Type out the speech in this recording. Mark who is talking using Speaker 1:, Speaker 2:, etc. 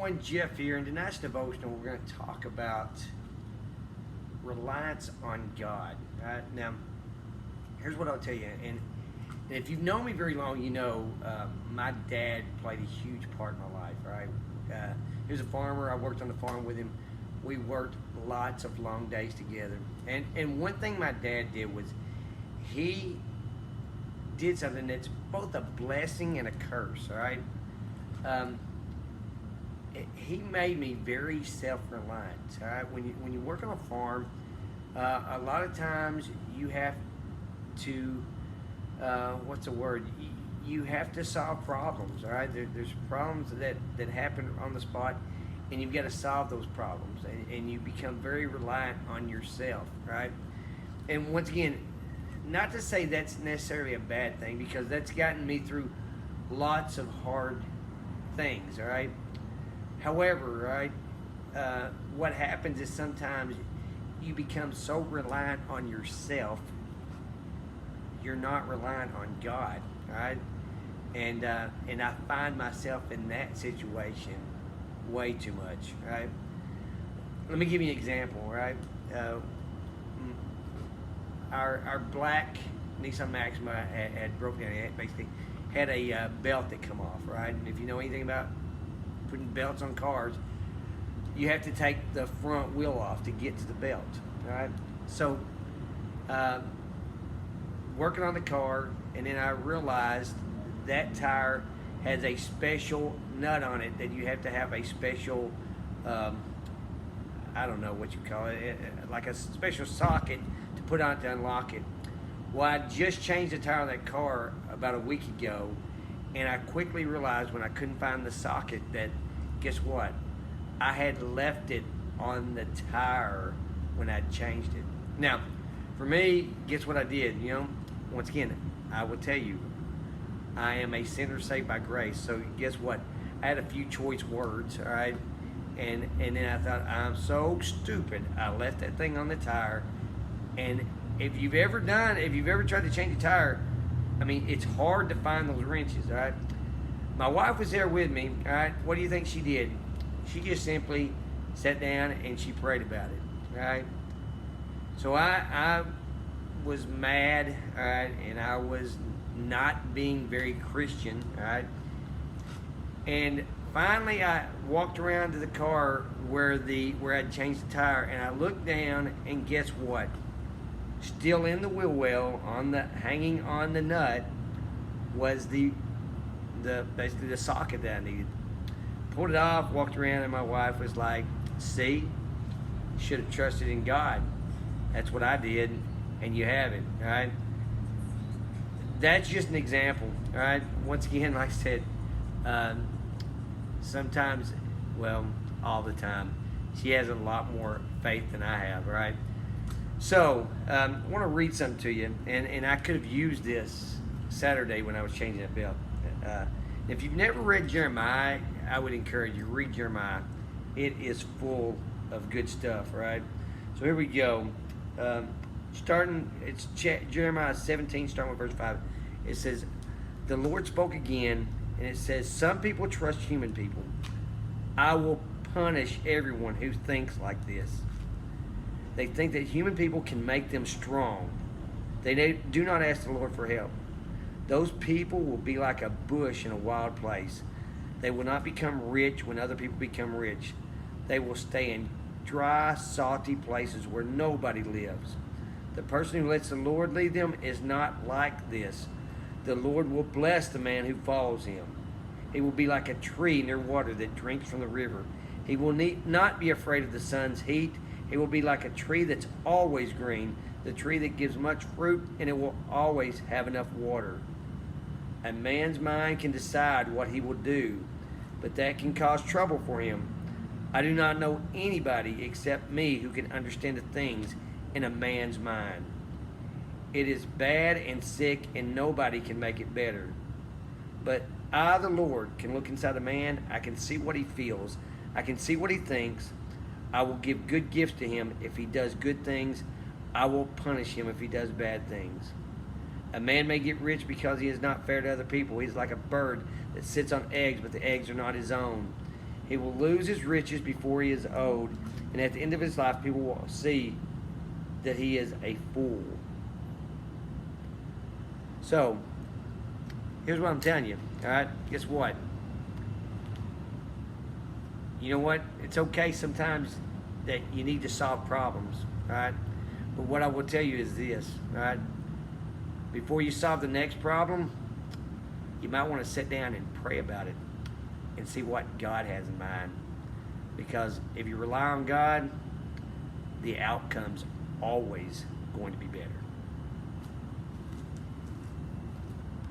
Speaker 1: everyone, Jeff here. In tonight's devotional, we're going to talk about reliance on God. Right? Now, here's what I'll tell you. And if you've known me very long, you know my dad played a huge part in my life. Right? He was a farmer. I worked on the farm with him. We worked lots of long days together. And one thing my dad did was he did something that's both a blessing and a curse. All right. He made me very self-reliant. All right, when you work on a farm, a lot of times you have to what's the word? You have to solve problems. All right, there's problems that happen on the spot, and you've got to solve those problems, and you become very reliant on yourself. Right, and once again, not to say that's necessarily a bad thing, because that's gotten me through lots of hard things. All right. However, right, what happens is sometimes you become so reliant on yourself, you're not reliant on God, right? And I find myself in that situation way too much, right? Let me give you an example, right? Our black Nissan Maxima had broken down. It basically had a belt that come off, right? And if you know anything about putting belts on cars, you have to take the front wheel off to get to the belt. All right. So, working on the car, and then I realized that tire has a special nut on it that you have to have a special, I don't know what you call it, like a special socket to put on it to unlock it. Well, I just changed the tire on that car about a week ago, and I quickly realized when I couldn't find the socket that, guess what? I had left it on the tire when I changed it. Now, for me, guess what I did? You know, once again, I will tell you, I am a sinner saved by grace. So guess what? I had a few choice words, all right? And then I thought, I'm so stupid. I left that thing on the tire. And if you've ever tried to change a tire, I mean, it's hard to find those wrenches, all right? My wife was there with me, all right? What do you think she did? She just simply sat down and she prayed about it, all right? So I was mad, all right? And I was not being very Christian, all right? And finally I walked around to the car where I'd changed the tire, and I looked down, and guess what? Still in the wheel well, hanging on the nut, was basically the socket that I needed. Pulled it off, walked around, and my wife was like, "See, should have trusted in God. That's what I did, and you have it." All right. That's just an example. All right. Once again, like I said, sometimes, well, all the time, she has a lot more faith than I have. All right. So, I want to read something to you, and I could have used this Saturday when I was changing that belt. If you've never read Jeremiah, I would encourage you, read Jeremiah. It is full of good stuff, right? So here we go. It's Jeremiah 17, starting with verse 5. It says, "The Lord spoke again," and it says, "Some people trust human people. I will punish everyone who thinks like this. They think that human people can make them strong. They do not ask the Lord for help. Those people will be like a bush in a wild place. They will not become rich when other people become rich. They will stay in dry, salty places where nobody lives. The person who lets the Lord lead them is not like this. The Lord will bless the man who follows him. He will be like a tree near water that drinks from the river. He will not be afraid of the sun's heat. It will be like a tree that's always green, the tree that gives much fruit, and it will always have enough water. A man's mind can decide what he will do, but that can cause trouble for him. I do not know anybody except me who can understand the things in a man's mind. It is bad and sick, and nobody can make it better. But I, the Lord, can look inside a man. I can see what he feels. I can see what he thinks. I will give good gifts to him if he does good things. I will punish him if he does bad things. A man may get rich because he is not fair to other people. He is like a bird that sits on eggs, but the eggs are not his own. He will lose his riches before he is old, and at the end of his life, people will see that he is a fool. So, here's what I'm telling you. All right, guess what? You know what? It's okay sometimes that you need to solve problems. All right, but what I will tell you is this. All right, before you solve the next problem, you might want to sit down and pray about it and see what God has in mind. Because if you rely on God, the outcome's always going to be better.